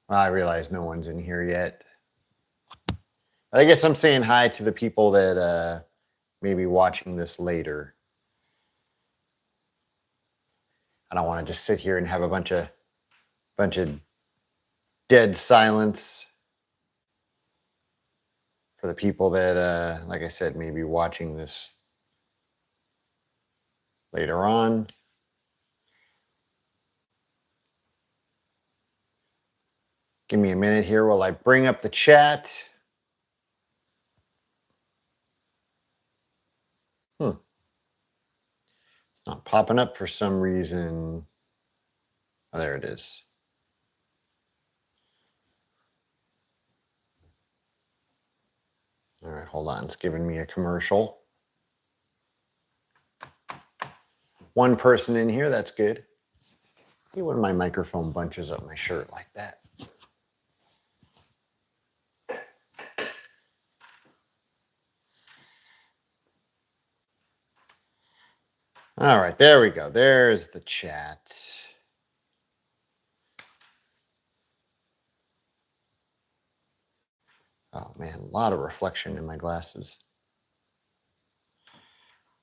Well, I realize no one's in here yet. But I guess I'm saying hi to the people that may be watching this later. I don't want to just sit here and have a bunch of dead silence for the people that, like I said, may be watching this later on. Give me a minute here while I bring up the chat. It's not popping up for some reason. Oh, there it is. All right, hold on. It's giving me a commercial. One person in here, that's good. See when my microphone bunches up my shirt like that. All right, there we go. There's the chat. Oh man, a lot of reflection in my glasses.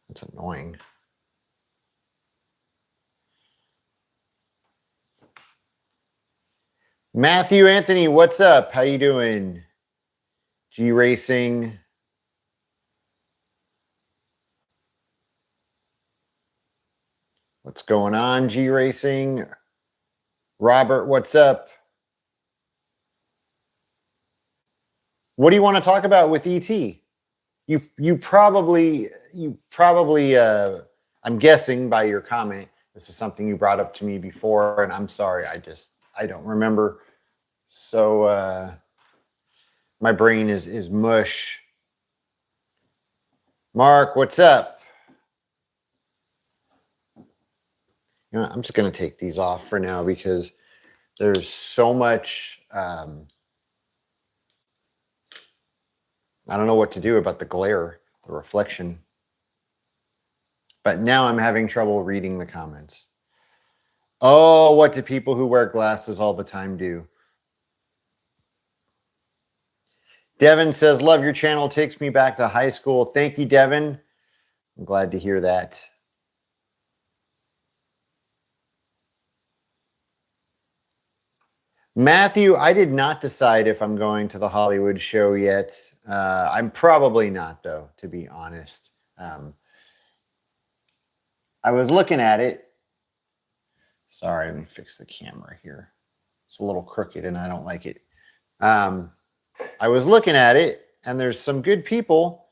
That's annoying. Matthew Anthony, what's up? How you doing? G Racing. What's going on, G Racing? Robert, what's up? What do you want to talk about with ET? You probably I'm guessing by your comment, this is something you brought up to me before, and I'm sorry, I don't remember. So my brain is mush. Mark, what's up? You know, I'm just going to take these off for now because there's so much. I don't know what to do about the glare, the reflection. But now I'm having trouble reading the comments. Oh, what do people who wear glasses all the time do? Devin says, love your channel, takes me back to high school. Thank you, Devin. I'm glad to hear that. Matthew, I did not decide if I'm going to the Hollywood show yet. I'm probably not, though, to be honest. I was looking at it. Sorry, let me fix the camera here. It's a little crooked and I don't like it. I was looking at it and there's some good people.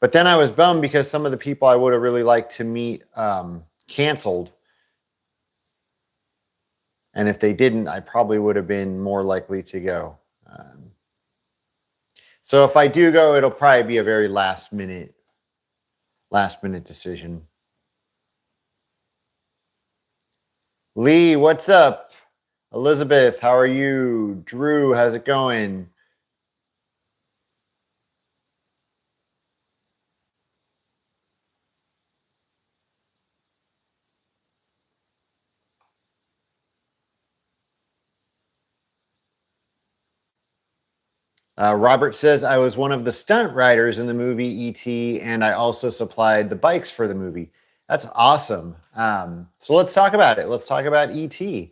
But then I was bummed because some of the people I would have really liked to meet canceled. And if they didn't, I probably would have been more likely to go. So if I do go, it'll probably be a very last minute decision. Lee, what's up? Elizabeth, how are you? Drew, how's it going? Robert says, I was one of the stunt riders in the movie E.T., and I also supplied the bikes for the movie. That's awesome. So let's talk about it. Let's talk about E.T.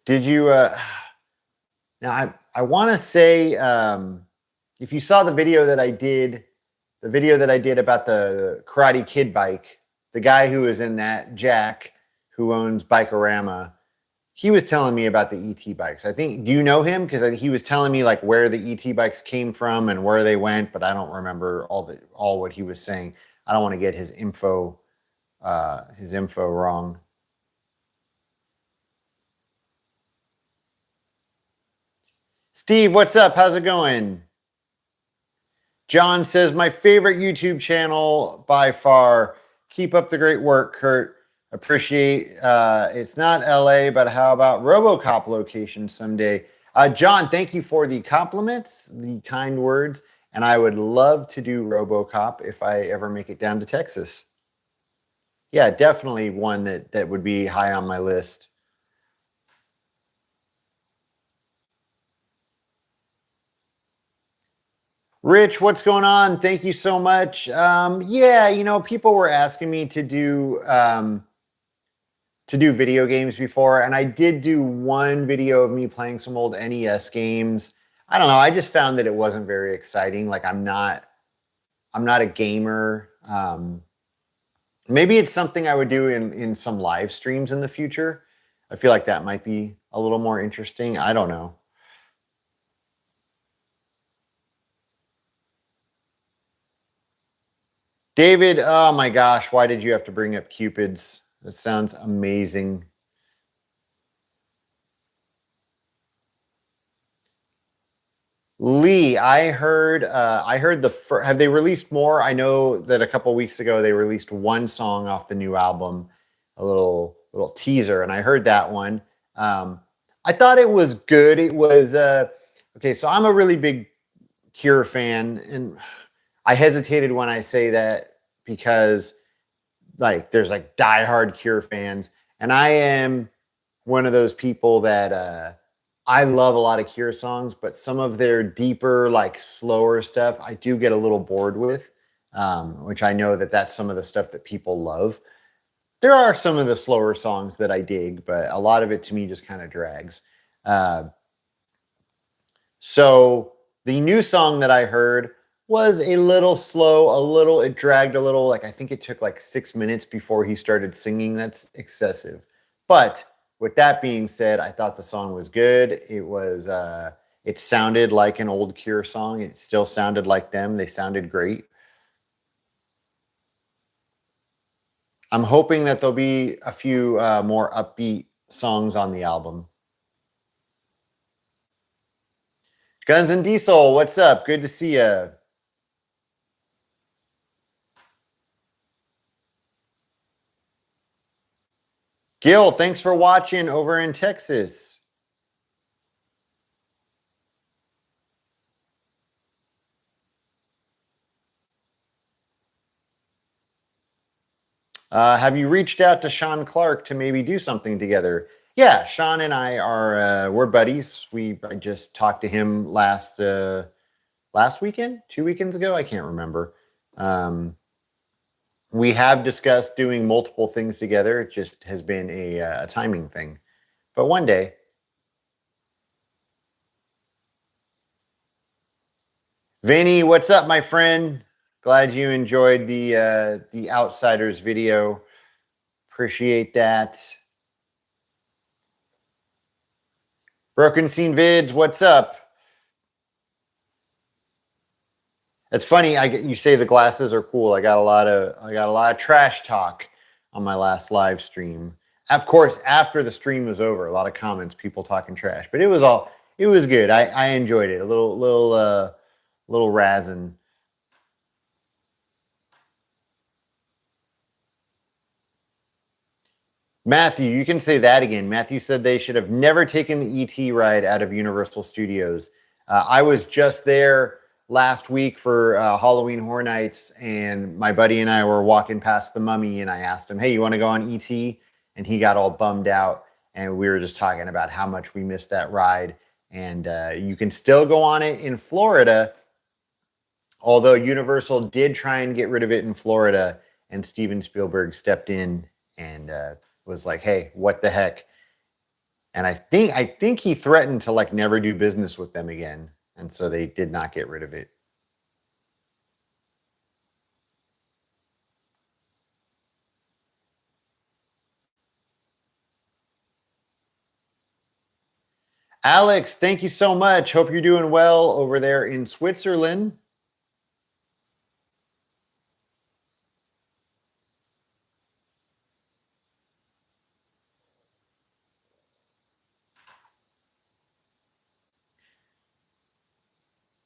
Did you... now, I want to say, if you saw the video that I did, about the Karate Kid bike, the guy who was in that, Jack, who owns Bikorama, he was telling me about the ET bikes. I think, do you know him? Because he was telling me like where the ET bikes came from and where they went, but I don't remember all what he was saying. I don't want to get his info wrong. Steve, what's up? How's it going? John says, my favorite YouTube channel by far. Keep up the great work, Kurt. Appreciate it's not LA, but how about RoboCop location someday? John, thank you for the compliments, the kind words, and I would love to do RoboCop if I ever make it down to Texas. Yeah, definitely one that would be high on my list. Rich, what's going on? Thank you so much. Yeah, people were asking me to do video games before, and I did do one video of me playing some old NES games. I don't know. I just found that it wasn't very exciting. Like I'm not a gamer. Maybe it's something I would do in some live streams in the future. I feel like that might be a little more interesting. I don't know. David, oh my gosh, why did you have to bring up Cupids? That sounds amazing. Lee, I heard have they released more? I know that a couple weeks ago they released one song off the new album, a little teaser, and I heard that one. I thought it was good. It was okay. So I'm a really big Cure fan, and I hesitated when I say that because like there's like diehard Cure fans, and I am one of those people that I love a lot of Cure songs, but some of their deeper, like slower stuff, I do get a little bored with, which I know that that's some of the stuff that people love. There are some of the slower songs that I dig, but a lot of it to me just kind of drags. Uh, so the new song that I heard was a little slow, it dragged a little. Like I think it took like 6 minutes before he started singing. That's excessive. But with that being said, I thought the song was good. It sounded like an old Cure song. It still sounded like them. They sounded great. I'm hoping that there'll be a few more upbeat songs on the album. Guns and Diesel, what's up? Good to see you. Gil, thanks for watching over in Texas. Have you reached out to Sean Clark to maybe do something together? Yeah, Sean and I are we're buddies. I just talked to him last weekend, 2 weekends ago. I can't remember. We have discussed doing multiple things together. It just has been a timing thing. But one day, Vinny, what's up, my friend? Glad you enjoyed the Outsiders video. Appreciate that. Broken Scene Vids, what's up? It's funny. You say the glasses are cool. I got a lot of trash talk on my last live stream. Of course, after the stream was over, a lot of comments, people talking trash, but it was good. I enjoyed it. A little razzing. Matthew, you can say that again. Matthew said they should have never taken the ET ride out of Universal Studios. I was just there last week for Halloween Horror Nights, and my buddy and I were walking past the Mummy, and I asked him, "Hey, you want to go on ET?" And he got all bummed out, and we were just talking about how much we missed that ride. And you can still go on it in Florida, although Universal did try and get rid of it in Florida, and Steven Spielberg stepped in and was like, "Hey, what the heck?" And I think he threatened to like never do business with them again, and so they did not get rid of it. Alex, thank you so much. Hope you're doing well over there in Switzerland.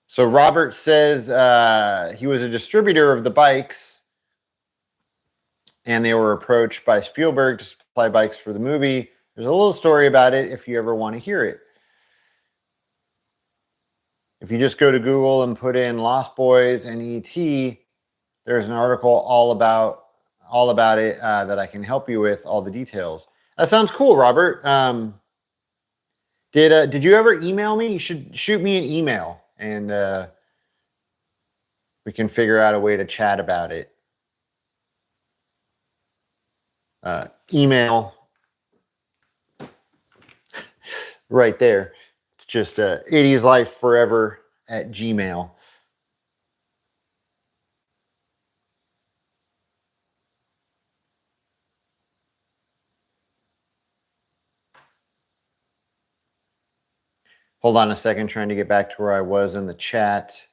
So Robert says he was a distributor of the bikes, and they were approached by Spielberg to supply bikes for the movie. There's a little story about it if you ever want to hear it. If you just go to Google and put in Lost Boys and ET, there's an article all about it that I can help you with all the details. That sounds cool, Robert. Did you ever email me? You should shoot me an email, and we can figure out a way to chat about it. Email right there. It's just 80s Life Forever at Gmail. Hold on a second, trying to get back to where I was in the chat.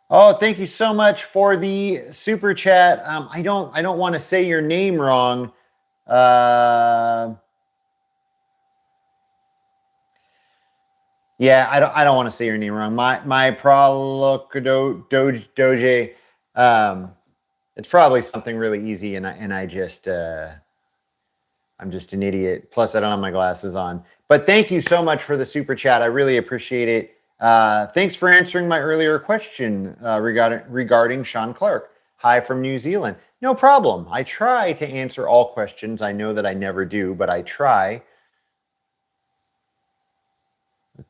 Oh, thank you so much for the super chat. I don't want to say your name wrong. Yeah, I don't want to say your name wrong. My doje. It's probably something really easy, and I just I'm just an idiot. Plus, I don't have my glasses on. But thank you so much for the super chat. I really appreciate it. Thanks for answering my earlier question regarding Sean Clark. Hi from New Zealand. No problem. I try to answer all questions. I know that I never do, but I try.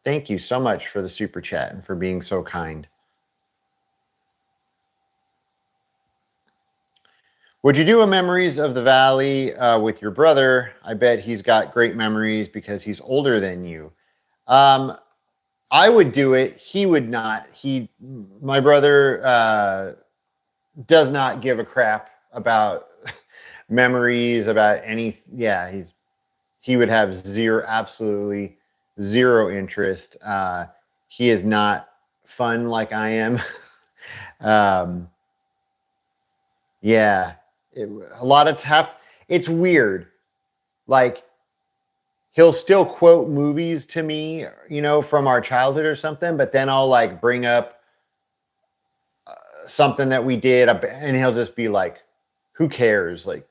Thank you so much for the super chat and for being so kind. Would you do a Memories of the Valley with your brother? I bet he's got great memories because he's older than you. I would do it. He would not. My brother does not give a crap about memories, about anything. Yeah, he would have absolutely zero interest. He is not fun like I am. Yeah, a lot of tough. It's weird. Like, he'll still quote movies to me, from our childhood or something, but then I'll like bring up something that we did, and he'll just be like, "Who cares?" Like,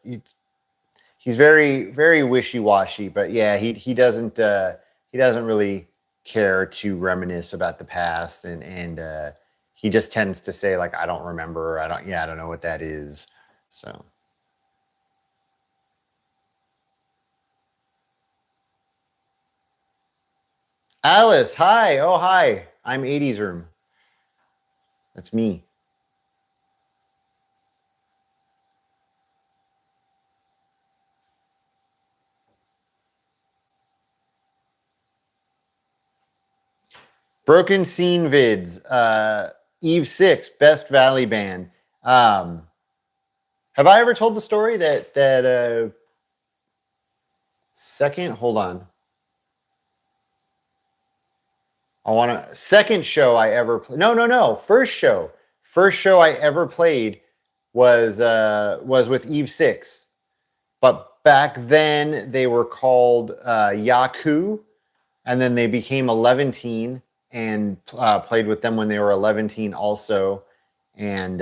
he's very, very wishy-washy. But yeah, he doesn't really care to reminisce about the past, and he just tends to say like, "I don't remember. I don't know what that is." So. Alice, hi. Oh, hi. I'm 80s Room. That's me. Broken Scene Vids. Eve 6, Best Valley Band. Have I ever told the story that second? Hold on. Second show I ever played. No. First show I ever played was with Eve 6. But back then they were called Yaku, and then they became 11 and played with them when they were 11 also. And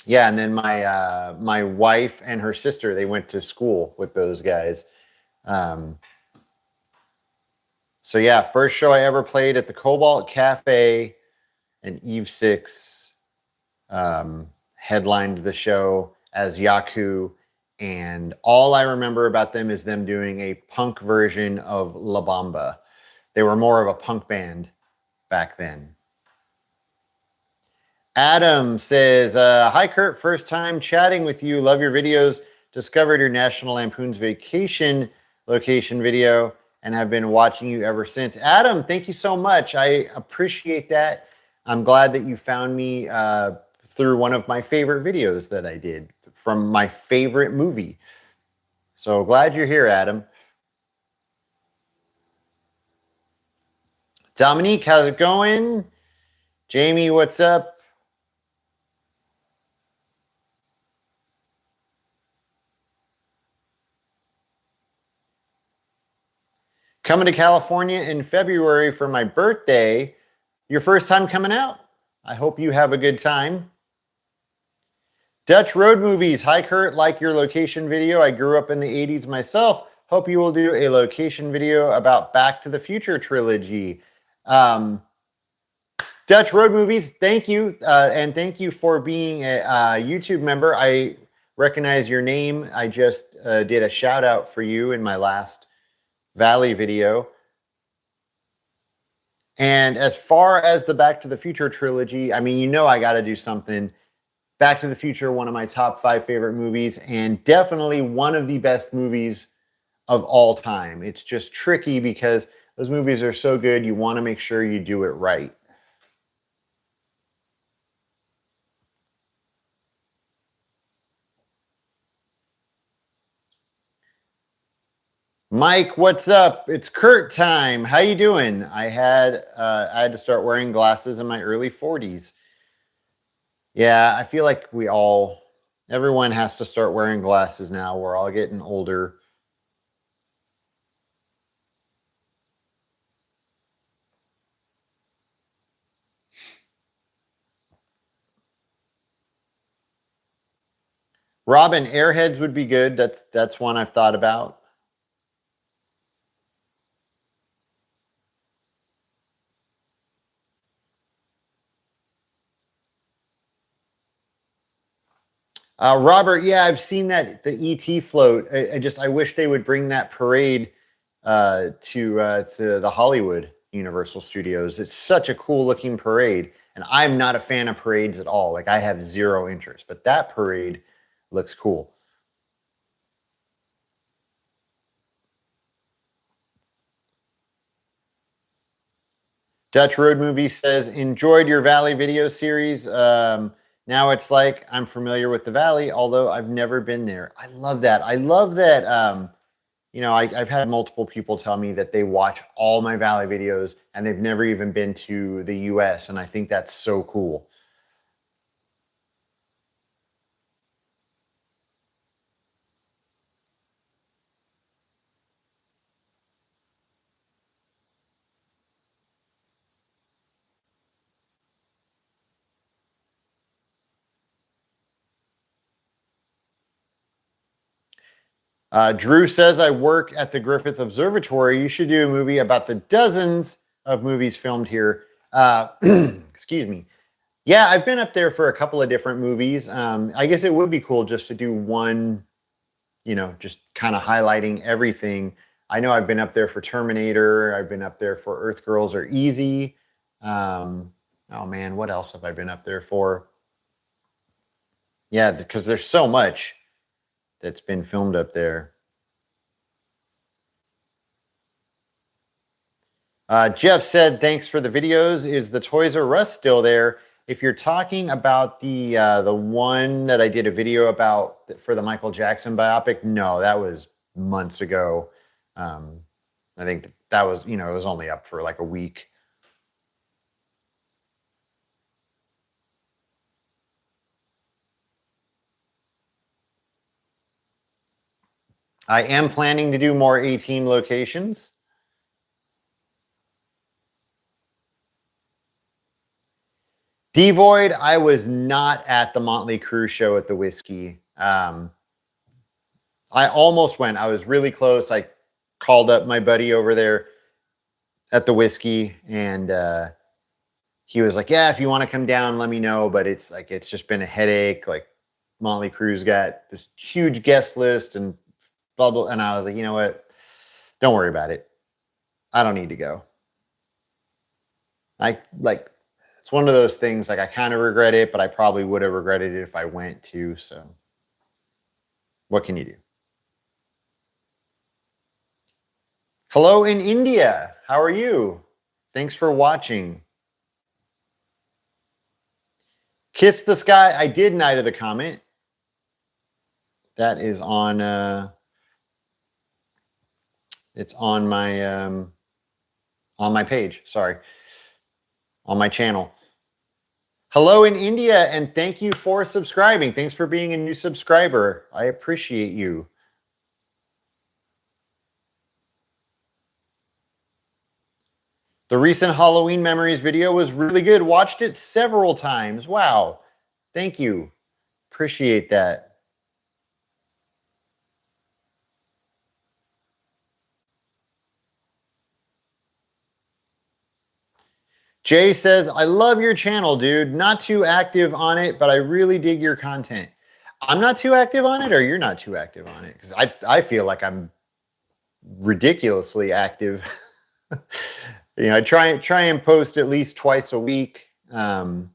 yeah, and then my wife and her sister, they went to school with those guys. So yeah, first show I ever played at the Cobalt Cafe, and Eve 6 headlined the show as Yaku, and all I remember about them is them doing a punk version of La Bamba. They were more of a punk band back then. Adam says, hi, Kurt. First time chatting with you. Love your videos. Discovered your National Lampoon's Vacation location video and have been watching you ever since. Adam, thank you so much. I appreciate that. I'm glad that you found me through one of my favorite videos that I did from my favorite movie. So glad you're here, Adam. Dominique, how's it going? Jamie, what's up? Coming to California in February for my birthday. Your first time coming out? I hope you have a good time. Dutch Road Movies. Hi, Kurt. Like your location video. I grew up in the 80s myself. Hope you will do a location video about Back to the Future trilogy. Dutch Road Movies, thank you. And thank you for being a YouTube member. I recognize your name. I just did a shout out for you in my last Valley video. And as far as the Back to the Future trilogy, I mean, you know I got to do something. Back to the Future, one of my top 5 favorite movies, and definitely one of the best movies of all time. It's just tricky because those movies are so good, you want to make sure you do it right. Mike, what's up? It's Kurt time. How you doing? I had to start wearing glasses in my early 40s. Yeah, I feel like everyone has to start wearing glasses now. We're all getting older. Robin, Airheads would be good. That's one I've thought about. Robert, yeah, I've seen that, the ET float. I wish they would bring that parade to the Hollywood Universal Studios. It's such a cool looking parade, and I'm not a fan of parades at all. Like, I have zero interest, but that parade looks cool. Dutch Road Movie says, enjoyed your Valley video series. Now it's like I'm familiar with the Valley, although I've never been there. I love that. I love that. I've had multiple people tell me that they watch all my Valley videos and they've never even been to the US. And I think that's so cool. Drew says, I work at the Griffith Observatory. You should do a movie about the dozens of movies filmed here. Excuse me. Yeah, I've been up there for a couple of different movies. I guess it would be cool just to do one, just kind of highlighting everything. I know I've been up there for Terminator. I've been up there for Earth Girls Are Easy. Oh man, what else have I been up there for? Yeah, because there's so much that's been filmed up there. Jeff said, thanks for the videos. Is the Toys R Us still there? If you're talking about the one that I did a video about for the Michael Jackson biopic, no, that was months ago. I think that was, it was only up for like a week. I am planning to do more A-Team locations. Devoid, I was not at the Motley Crue show at the Whiskey. I almost went. I was really close. I called up my buddy over there at the Whiskey, and he was like, yeah, if you want to come down, let me know. But it's just been a headache. Like, Motley Crue's got this huge guest list and blah, blah. And I was like, you know what? Don't worry about it. I don't need to go. It's one of those things, like, I kind of regret it, but I probably would have regretted it if I went to. So what can you do? Hello in India. How are you? Thanks for watching. Kiss the Sky. I did Night of the Comet. That is on it's on my page. Sorry. On my channel. Hello in India, and thank you for subscribing. Thanks for being a new subscriber. I appreciate you. The recent Halloween Memories video was really good. Watched it several times. Wow. Thank you. Appreciate that. Jay says, I love your channel, dude. Not too active on it, but I really dig your content. I'm not too active on it, or you're not too active on it? Because I feel like I'm ridiculously active. I try and post at least twice a week. But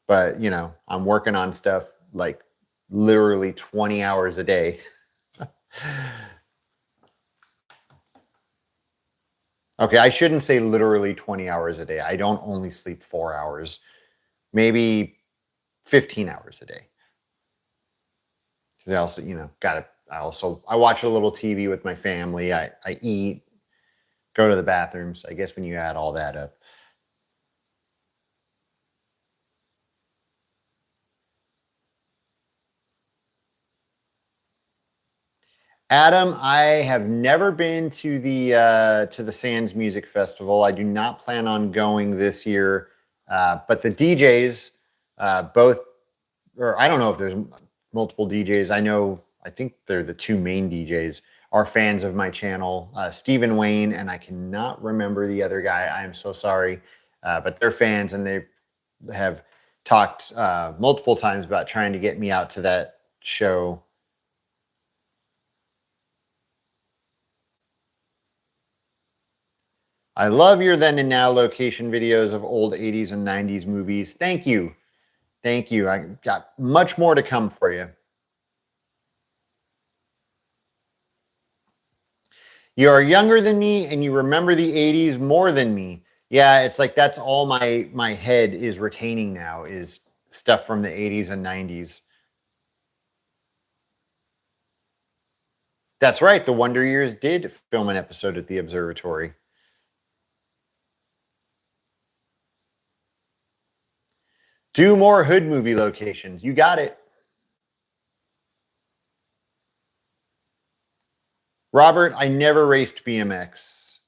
I'm working on stuff like literally 20 hours a day. Okay, I shouldn't say literally 20 hours a day. I don't only sleep 4 hours, maybe 15 hours a day. Because I also, I watch a little TV with my family. I eat, go to the bathroom. So I guess when you add all that up. Adam, I have never been to the Sands Music Festival. I do not plan on going this year. But the DJs, both, or I don't know if there's multiple DJs. I think they're the two main DJs, are fans of my channel, Stephen Wayne, and I cannot remember the other guy. I am so sorry. But they're fans, and they have talked multiple times about trying to get me out to that show. I love your then and now location videos of old 80s and 90s movies. Thank you. Thank you. I got much more to come for you. You are younger than me and you remember the 80s more than me. Yeah, it's like that's all my head is retaining now is stuff from the 80s and 90s. That's right. The Wonder Years did film an episode at the observatory. Do more hood movie locations. You got it. Robert, I never raced BMX.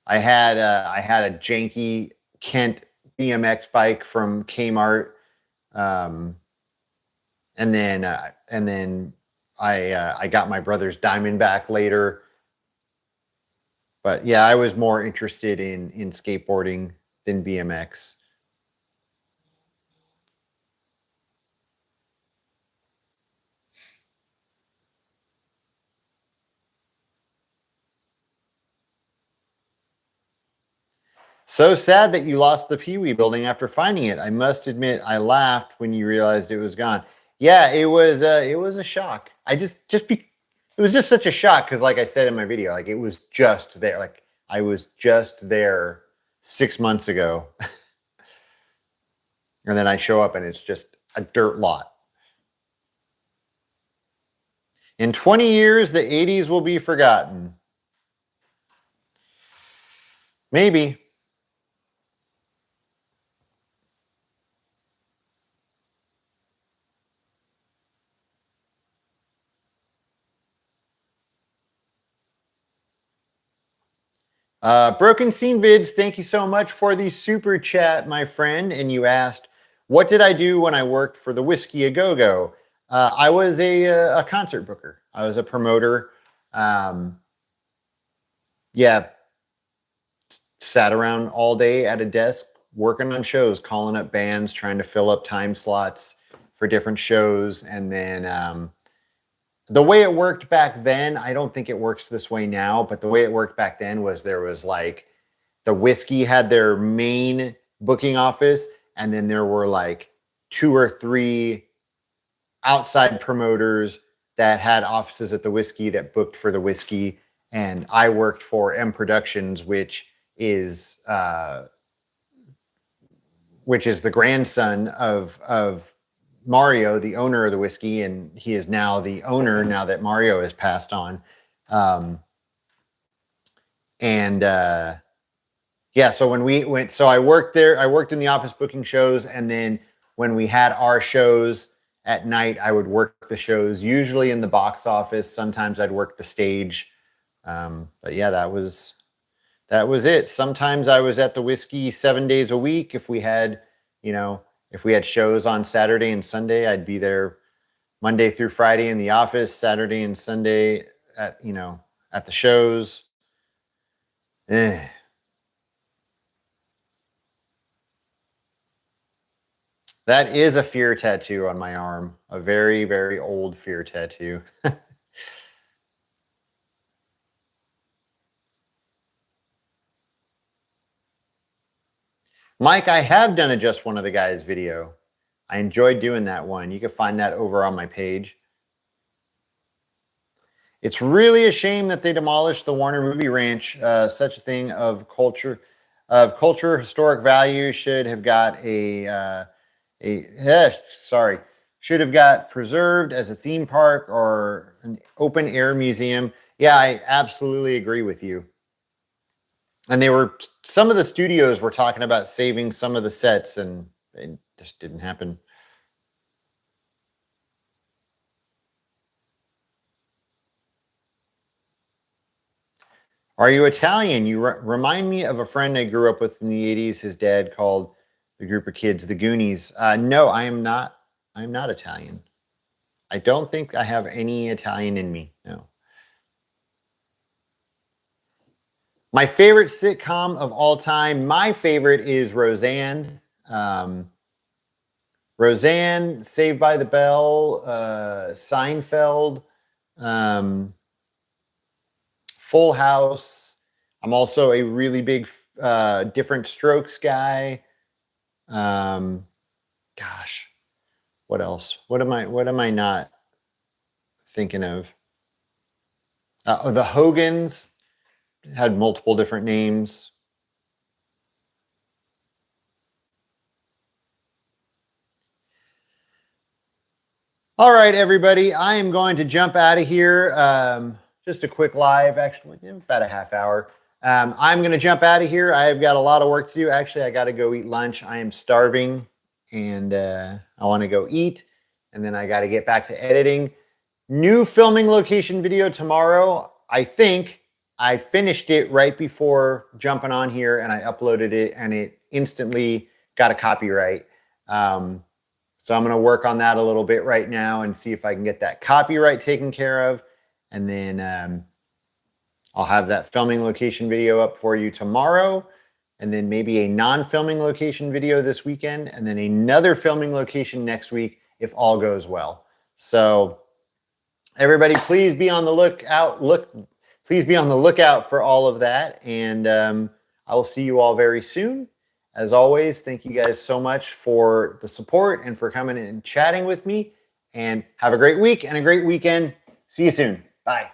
I had a janky Kent BMX bike from Kmart, and then I got my brother's Diamondback later. But yeah, I was more interested in skateboarding than BMX. So sad that you lost the Pee Wee building after finding it. I must admit, I laughed when you realized it was gone. Yeah, it was a shock. It was just such a shock because, like I said in my video, like it was just there. Like I was just there 6 months ago, and then I show up and it's just a dirt lot. In 20 years, the 80s will be forgotten. Maybe. Broken Scene Vids, thank you so much for the super chat, my friend. And you asked, what did I do when I worked for the Whiskey A Go Go? I was a concert booker. I was a promoter. Yeah, sat around all day at a desk working on shows, calling up bands, trying to fill up time slots for different shows. And then the way it worked back then, I don't think it works this way now, but the way it worked back then was there was like the Whiskey had their main booking office, and then there were like 2 or 3 outside promoters that had offices at the Whiskey that booked for the Whiskey. And I worked for M Productions, which is the grandson of Mario, the owner of the Whiskey, and he is now the owner now that Mario has passed on. So when we went, so I worked there. I worked in the office booking shows, and then when we had our shows at night, I would work the shows, usually in the box office. Sometimes I'd work the stage. But yeah, that was it. Sometimes I was at the Whiskey 7 days a week. If we had shows on Saturday and Sunday, I'd be there Monday through Friday in the office, Saturday and Sunday at the shows. That is a fear tattoo on my arm. A very, very old fear tattoo. Mike, I have done a Just One of the Guys video. I enjoyed doing that one. You can find that over on my page. It's really a shame that they demolished the Warner Movie Ranch. Such a thing of culture, historic value should have got should have got preserved as a theme park or an open air museum. Yeah, I absolutely agree with you. And some of the studios were talking about saving some of the sets, and it just didn't happen. Are you Italian? You remind me of a friend I grew up with in the 80s. His dad called the group of kids the Goonies. No, I am not. I'm not Italian. I don't think I have any Italian in me. No. My favorite sitcom of all time, my favorite is Roseanne. Roseanne, Saved by the Bell, Seinfeld, Full House. I'm also a really big Different Strokes guy. Gosh, what else? What am I not thinking of? The Hogans had multiple different names. All right, everybody, I am going to jump out of here. Just a quick live, actually, about a half hour. I'm going to jump out of here. I've got a lot of work to do. Actually, I got to go eat lunch. I am starving, and I want to go eat, and then I got to get back to editing. New filming location video tomorrow. I think I finished it right before jumping on here, and I uploaded it, and it instantly got a copyright. So I'm going to work on that a little bit right now and see if I can get that copyright taken care of. And then I'll have that filming location video up for you tomorrow. And then maybe a non-filming location video this weekend. And then another filming location next week if all goes well. So everybody, please be on the lookout. Please be on the lookout for all of that. And I will see you all very soon. As always, thank you guys so much for the support and for coming and chatting with me. And have a great week and a great weekend. See you soon. Bye.